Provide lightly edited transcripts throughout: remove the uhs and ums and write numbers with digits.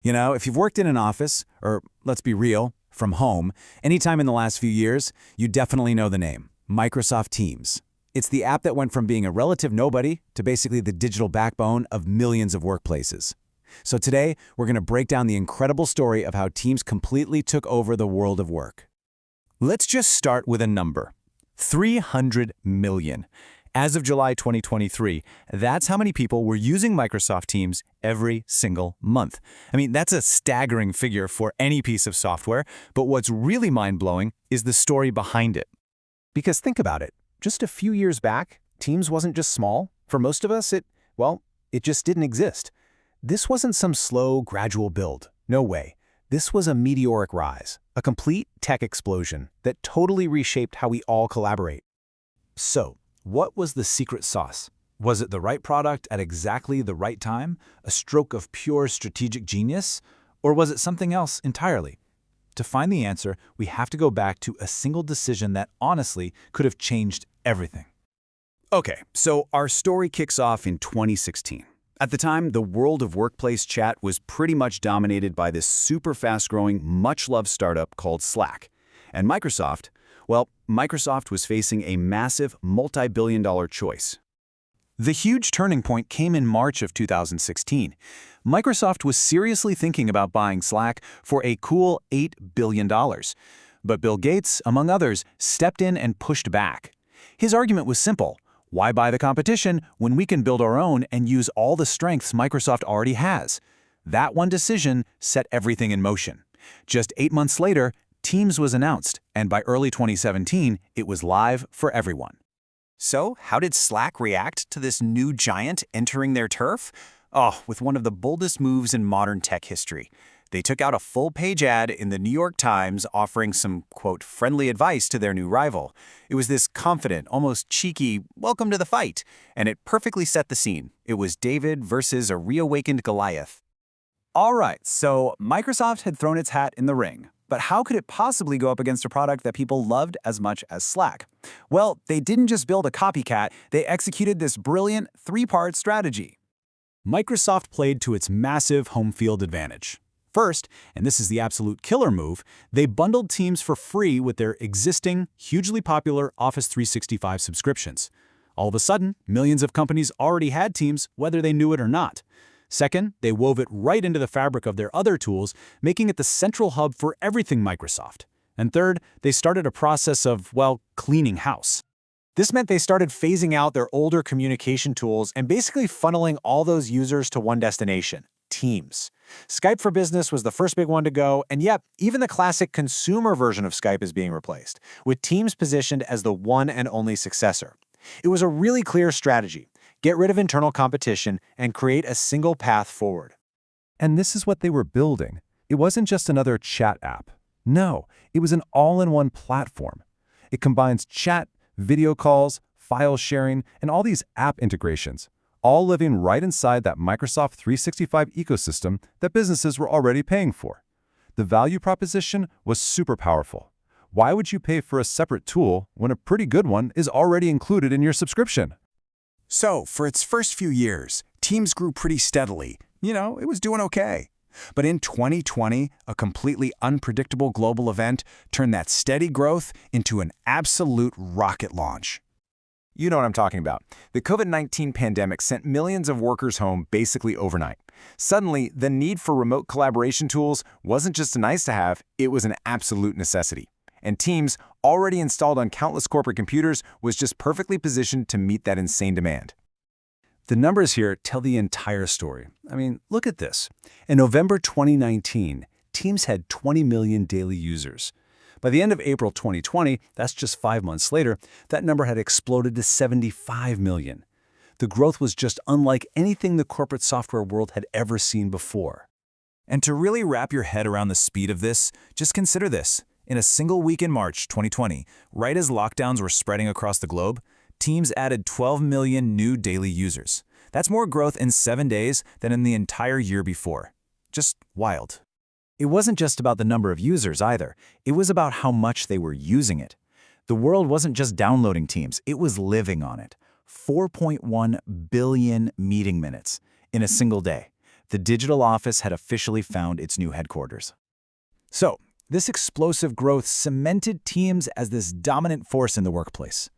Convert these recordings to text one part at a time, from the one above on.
You know, if you've worked in an office, or let's be real, from home, anytime in the last few years, you definitely know the name, Microsoft Teams. It's the app that went from being a relative nobody to basically the digital backbone of millions of workplaces. So today, we're going to break down the incredible story of how Teams completely took over the world of work. Let's just start with a number. 300 million. As of July 2023, that's how many people were using Microsoft Teams every single month. I mean, that's a staggering figure for any piece of software, but what's really mind-blowing is the story behind it. Because think about it, just a few years back, Teams wasn't just small. For most of us, it just didn't exist. This wasn't some slow, gradual build. No way. This was a meteoric rise, a complete tech explosion that totally reshaped how we all collaborate. So, what was the secret sauce? Was it the right product at exactly the right time, a stroke of pure strategic genius, or was it something else entirely? To find the answer, we have to go back to a single decision that honestly could have changed everything. Okay, so our story kicks off in 2016. At the time, the world of workplace chat was pretty much dominated by this super fast-growing, much-loved startup called Slack. And Microsoft was facing a massive, multi-billion-dollar choice. The huge turning point came in March of 2016. Microsoft was seriously thinking about buying Slack for a cool $8 billion. But Bill Gates, among others, stepped in and pushed back. His argument was simple. Why buy the competition when we can build our own and use all the strengths Microsoft already has? That one decision set everything in motion. Just 8 months later, Teams was announced, and by early 2017, it was live for everyone. So, how did Slack react to this new giant entering their turf? Oh, with one of the boldest moves in modern tech history. They took out a full-page ad in the New York Times offering some, quote, friendly advice to their new rival. It was this confident, almost cheeky, welcome to the fight, and it perfectly set the scene. It was David versus a reawakened Goliath. All right, so Microsoft had thrown its hat in the ring. But how could it possibly go up against a product that people loved as much as Slack? Well, they didn't just build a copycat, they executed this brilliant three-part strategy. Microsoft played to its massive home field advantage. First, and this is the absolute killer move, they bundled Teams for free with their existing, hugely popular Office 365 subscriptions. All of a sudden, millions of companies already had Teams, whether they knew it or not. Second, they wove it right into the fabric of their other tools, making it the central hub for everything Microsoft. And third, they started a process of, cleaning house. This meant they started phasing out their older communication tools and basically funneling all those users to one destination, Teams. Skype for Business was the first big one to go, and yep, even the classic consumer version of Skype is being replaced, with Teams positioned as the one and only successor. It was a really clear strategy. Get rid of internal competition and create a single path forward. And this is what they were building. It wasn't just another chat app. No, it was an all-in-one platform. It combines chat, video calls, file sharing, and all these app integrations, all living right inside that Microsoft 365 ecosystem that businesses were already paying for. The value proposition was super powerful. Why would you pay for a separate tool when a pretty good one is already included in your subscription? So, for its first few years, Teams grew pretty steadily. It was doing okay. But in 2020, a completely unpredictable global event turned that steady growth into an absolute rocket launch. You know what I'm talking about. The COVID-19 pandemic sent millions of workers home basically overnight. Suddenly, the need for remote collaboration tools wasn't just a nice-to-have, it was an absolute necessity. And Teams, already installed on countless corporate computers, was just perfectly positioned to meet that insane demand. The numbers here tell the entire story. I mean, look at this. In November 2019, Teams had 20 million daily users. By the end of April 2020, that's just 5 months later, that number had exploded to 75 million. The growth was just unlike anything the corporate software world had ever seen before. And to really wrap your head around the speed of this, just consider this. In a single week in March 2020, right as lockdowns were spreading across the globe, Teams added 12 million new daily users. That's more growth in 7 days than in the entire year before. Just wild. It wasn't just about the number of users either. It was about how much they were using it. The world wasn't just downloading Teams, it was living on it. 4.1 billion meeting minutes in a single day. The digital office had officially found its new headquarters. So, this explosive growth cemented Teams as this dominant force in the workplace.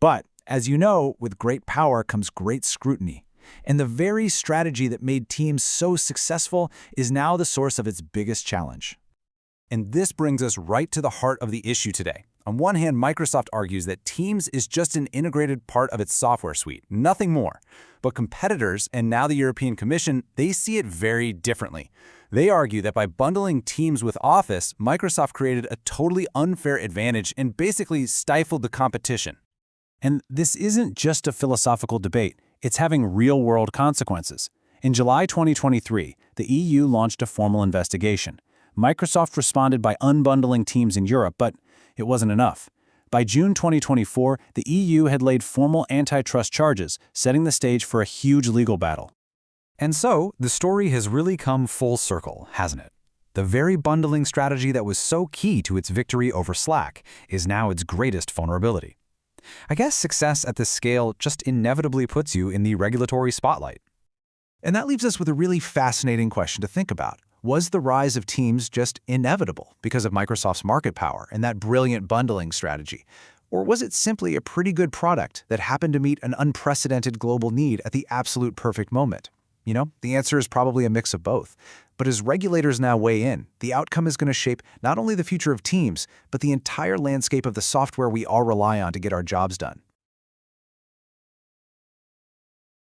But, as you know, with great power comes great scrutiny. And the very strategy that made Teams so successful is now the source of its biggest challenge. And this brings us right to the heart of the issue today. On one hand, Microsoft argues that Teams is just an integrated part of its software suite, nothing more. But competitors, and now the European Commission, they see it very differently. They argue that by bundling Teams with Office, Microsoft created a totally unfair advantage and basically stifled the competition. And this isn't just a philosophical debate, it's having real-world consequences. In July 2023, the EU launched a formal investigation. Microsoft responded by unbundling Teams in Europe, but it wasn't enough. By June 2024, the EU had laid formal antitrust charges, setting the stage for a huge legal battle. And so, the story has really come full circle, hasn't it? The very bundling strategy that was so key to its victory over Slack is now its greatest vulnerability. I guess success at this scale just inevitably puts you in the regulatory spotlight. And that leaves us with a really fascinating question to think about. Was the rise of Teams just inevitable because of Microsoft's market power and that brilliant bundling strategy? Or was it simply a pretty good product that happened to meet an unprecedented global need at the absolute perfect moment? You know, the answer is probably a mix of both. But as regulators now weigh in, the outcome is going to shape not only the future of Teams, but the entire landscape of the software we all rely on to get our jobs done.